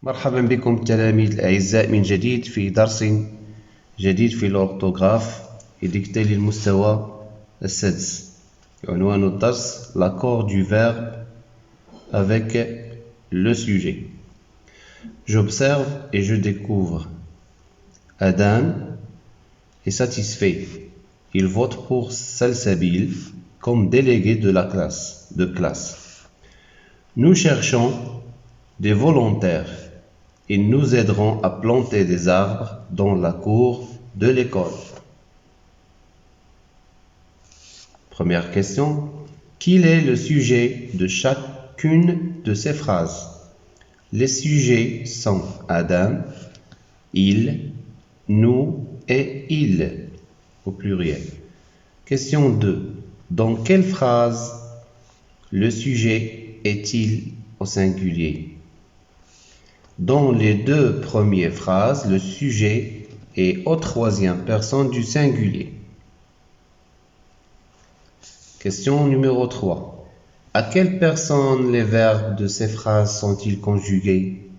مرحبا بكم التلاميذ الأعزاء من جديد في درس جديد في الأورثوغراف إدكتي للمستوى السادس. عنوان الدرس l'accord du verbe avec le sujet. J'observe et je découvre. Adam est satisfait. Il vote pour Salsabil comme délégué de la classe. Nous cherchons des volontaires. Ils nous aideront à planter des arbres dans la cour de l'école. Première question. Quel est le sujet de chacune de ces phrases? Les sujets sont Adam, il, nous et il au pluriel. Question 2. Dans quelle phrase le sujet est-il au singulier? Dans les deux premières phrases, le sujet est au troisième personne du singulier. Question numéro 3. À quelle personne les verbes de ces phrases sont-ils conjugués?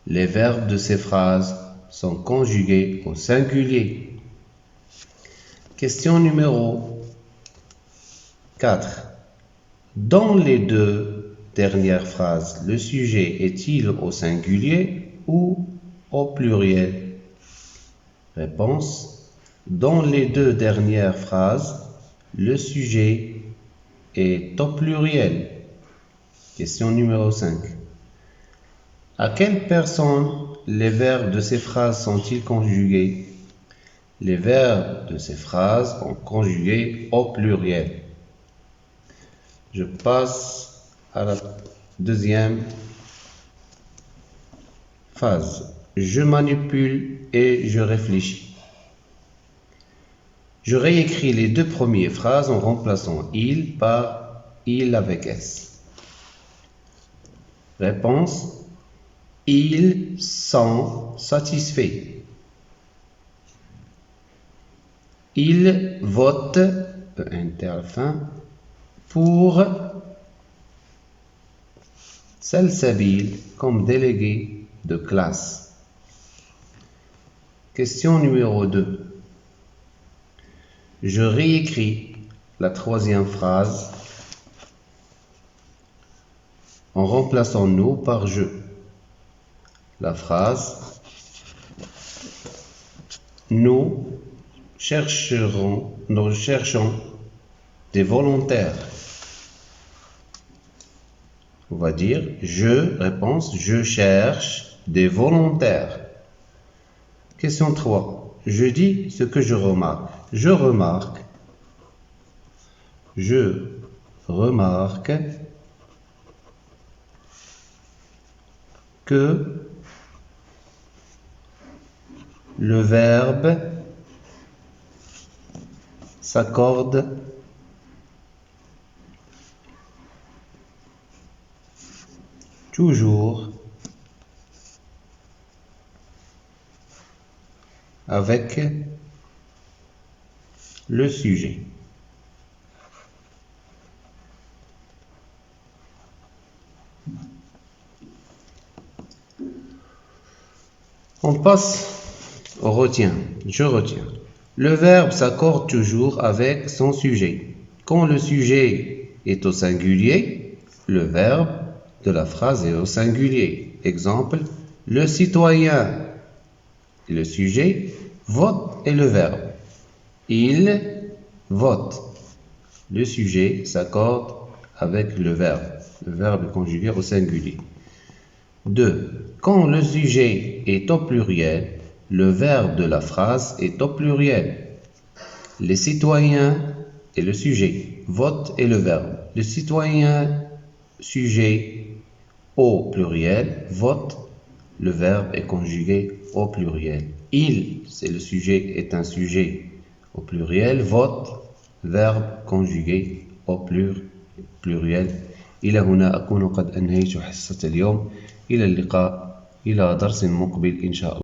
Les verbes de ces phrases sont conjugués au singulier. Question numéro 4. Dans les deux dernière phrase, le sujet est-il au singulier ou au pluriel? Réponse. Dans les deux dernières phrases, le sujet est au pluriel. Question numéro 5. À quelle personne les verbes de ces phrases sont-ils conjugués? Les verbes de ces phrases sont conjugués au pluriel. Je passe à la deuxième phase. Je manipule et je réfléchis. Je réécris les deux premières phrases en remplaçant il par il avec s. Réponse. Ils sont satisfaits. Ils votent à la fin pour Salsabil comme délégué de classe. Question numéro 2. Je réécris la troisième phrase en remplaçant nous par je. La phrase nous cherchons des volontaires. On va dire réponse, je cherche des volontaires. Question 3. Je dis ce que je remarque. Je remarque que le verbe s'accorde toujours avec le sujet. On passe au retien. Je retiens. Le verbe s'accorde toujours avec son sujet. Quand le sujet est au singulier, le verbe de la phrase est au singulier. Exemple, le citoyen et le sujet, vote et le verbe. Il vote. Le sujet s'accorde avec le verbe. Le verbe est conjugué au singulier. 2. Quand le sujet est au pluriel, le verbe de la phrase est au pluriel. Les citoyens et le sujet, vote et le verbe. Le citoyen, sujet au pluriel, vote, le verbe est conjugué au pluriel. Il, c'est le sujet, est un sujet au pluriel, vote, verbe conjugué au pluriel. إلى هنا أكون قد أنهيت حصة اليوم. إلى اللقاء إلى درس مقبل إن شاء الله.